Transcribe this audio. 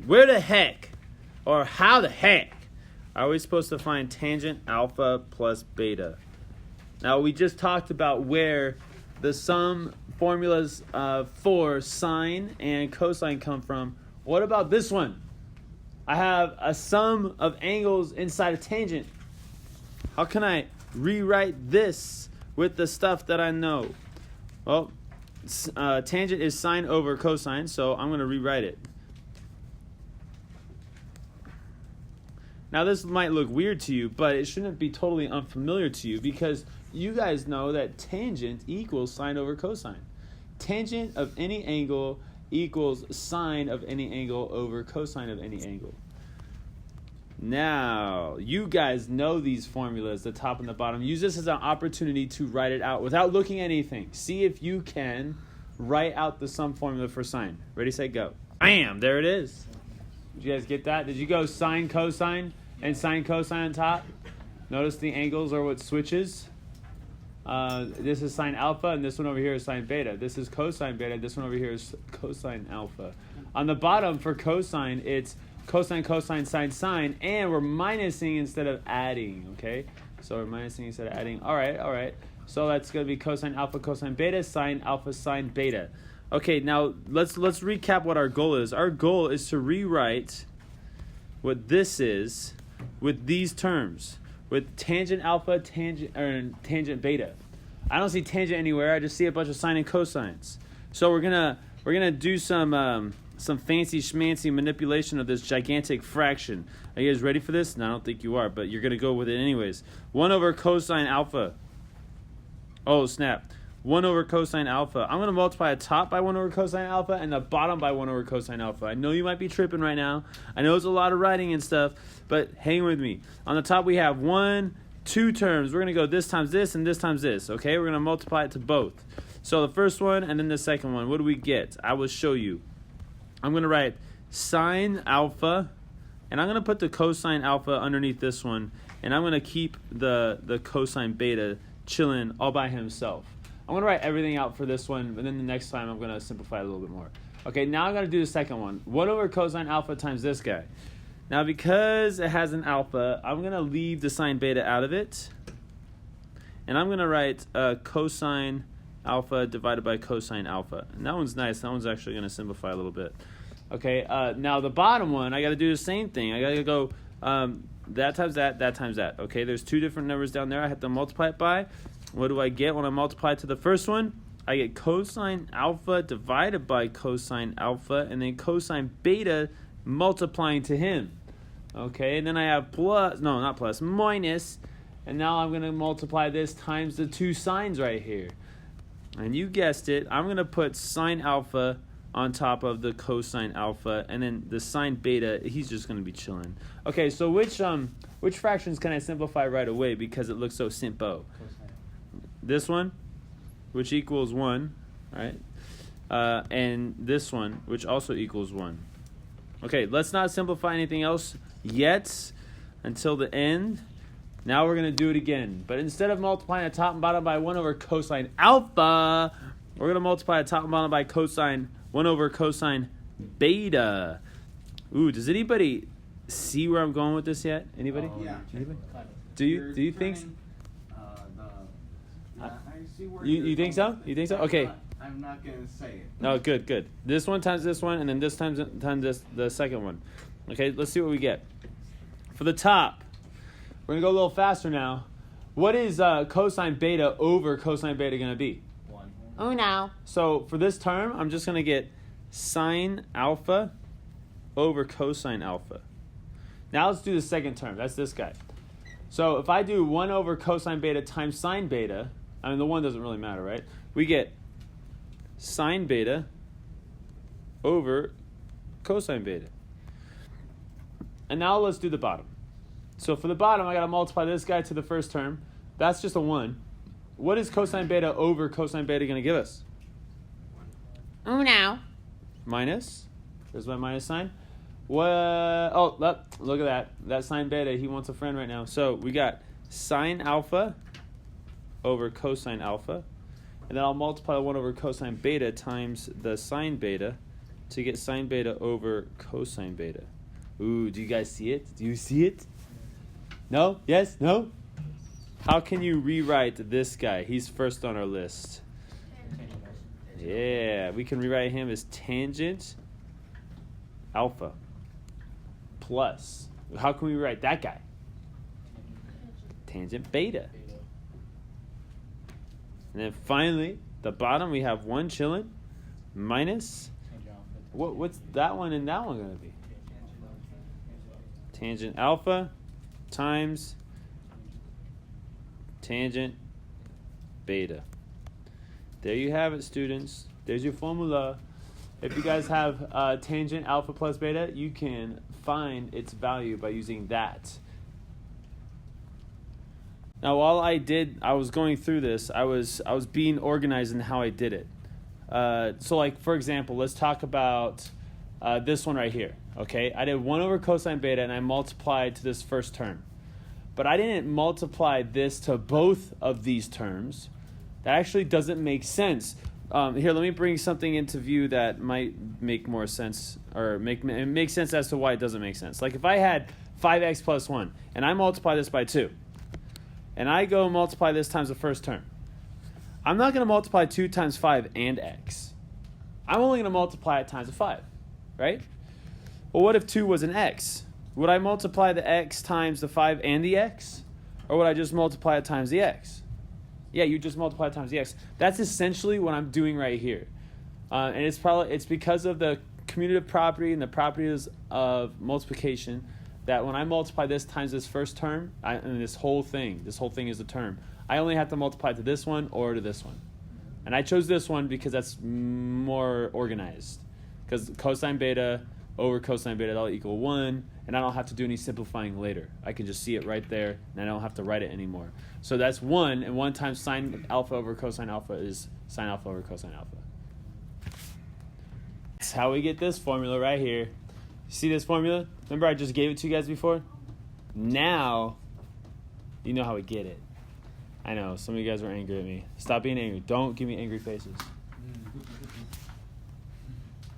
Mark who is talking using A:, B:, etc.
A: where the heck or how the heck are we supposed to find tangent alpha plus beta? Now, we just talked about where the sum formulas for sine and cosine come from. What about this one? I have a sum of angles inside a tangent. How can I rewrite this with the stuff that I know? Well, tangent is sine over cosine, so I'm going to rewrite it. Now, this might look weird to you, but it shouldn't be totally unfamiliar to you because you guys know that tangent equals sine over cosine. Tangent of any angle equals sine of any angle over cosine of any angle. Now, you guys know these formulas, the top and the bottom. Use this as an opportunity to write it out without looking at anything. See if you can write out the sum formula for sine. Ready, set, go. Bam! There it is. Did you guys get that? Did you go sine, cosine, and sine, cosine on top? Notice the angles are what switches. This is sine alpha, and this one over here is sine beta. This is cosine beta. This one over here is cosine alpha. On the bottom for cosine, it's cosine, cosine, sine, sine, and we're minusing instead of adding, okay? So we're minusing instead of adding. All right. So that's going to be cosine alpha, cosine beta, sine alpha, sine beta. Okay, now let's recap what our goal is. Our goal is to rewrite what this is with these terms, with tangent alpha, tangent beta. I don't see tangent anywhere. I just see a bunch of sine and cosines. So we're gonna do some fancy schmancy manipulation of this gigantic fraction. Are you guys ready for this? No, I don't think you are, but you're going to go with it anyways. 1 over cosine alpha. Oh, snap. 1 over cosine alpha. I'm going to multiply the top by 1 over cosine alpha and the bottom by 1 over cosine alpha. I know you might be tripping right now. I know it's a lot of writing and stuff, but hang with me. On the top we have 2 terms. We're going to go this times this and this times this. Okay, we're going to multiply it to both. So the first one and then the second one. What do we get? I will show you. I'm going to write sine alpha, and I'm going to put the cosine alpha underneath this one, and I'm going to keep the cosine beta chilling all by himself. I'm going to write everything out for this one, but then the next time I'm going to simplify it a little bit more. Okay, now I'm going to do the second one. 1 over cosine alpha times this guy. Now, because it has an alpha, I'm going to leave the sine beta out of it, and I'm going to write cosine alpha divided by cosine alpha. And that one's nice. That one's actually going to simplify a little bit. Okay, now the bottom one, I got to do the same thing. I got to go that times that times that. Okay, there's 2 different numbers down there. I have to multiply it by. What do I get when I multiply to the first one? I get cosine alpha divided by cosine alpha, and then cosine beta multiplying to him. Okay, and then I have minus, and now I'm going to multiply this times the 2 signs right here. And you guessed it, I'm going to put sine alpha on top of the cosine alpha, and then the sine beta, he's just going to be chilling. Okay, so which fractions can I simplify right away because it looks so simple? This one, which equals 1, right? And this one, which also equals 1. Okay, let's not simplify anything else yet until the end. Now we're going to do it again. But instead of multiplying the top and bottom by 1 over cosine alpha, we're going to multiply the top and bottom by cosine 1 over cosine beta. Ooh, does anybody see where I'm going with this yet? Anybody?
B: Yeah.
A: Anybody? Do you think so?
B: I see where
A: You think so? You think so? Okay.
B: I'm not going to say it.
A: No, good. This one times this one, and then this times this, the second one. Okay, let's see what we get. For the top, we're going to go a little faster now. What is cosine beta over cosine beta going to be?
B: 1.
A: Oh, no. So for this term, I'm just going to get sine alpha over cosine alpha. Now let's do the second term. That's this guy. So if I do 1 over cosine beta times sine beta, I mean, the 1 doesn't really matter, right? We get sine beta over cosine beta. And now let's do the bottom. So for the bottom, I got to multiply this guy to the first term. That's just a 1. What is cosine beta over cosine beta going to give us?
C: 1.
A: Minus. There's my minus sign. What? Oh, look at that. That sine beta, he wants a friend right now. So we got sine alpha over cosine alpha. And then I'll multiply 1 over cosine beta times the sine beta. to get sine beta over cosine beta. Ooh, do you guys see it? Do you see it? No? Yes? No? How can you rewrite this guy? He's first on our list. Yeah, we can rewrite him as tangent alpha plus. How can we rewrite that guy? Tangent beta. And then finally, the bottom we have 1 chilling minus. What's that one and that one going to be? Tangent alpha times tangent beta. There you have it, students. There's your formula. If you guys have tangent alpha plus beta, you can find its value by using that. Now, while I was going through this, I was being organized in how I did it. So, like, for example, let's talk about this one right here, okay? I did 1 over cosine beta, and I multiplied to this first term. But I didn't multiply this to both of these terms. That actually doesn't make sense. Here, let me bring something into view that might make more sense, or make sense as to why it doesn't make sense. Like, if I had 5x plus 1, and I multiply this by 2, and I go multiply this times the first term, I'm not going to multiply 2 times 5 and x. I'm only going to multiply it times the 5, right? Well, what if 2 was an x? Would I multiply the x times the 5 and the x? Or would I just multiply it times the x? Yeah, you just multiply it times the x. That's essentially what I'm doing right here. And it's because of the commutative property and the properties of multiplication that when I multiply this times this first term, and this whole thing is the term, I only have to multiply to this one or to this one. And I chose this one because that's more organized. Because cosine beta over cosine beta, that'll equal 1, and I don't have to do any simplifying later. I can just see it right there, and I don't have to write it anymore. So that's 1, and 1 times sine alpha over cosine alpha is sine alpha over cosine alpha. That's how we get this formula right here. See this formula? Remember I just gave it to you guys before? Now, you know how we get it. I know, some of you guys were angry at me. Stop being angry. Don't give me angry faces.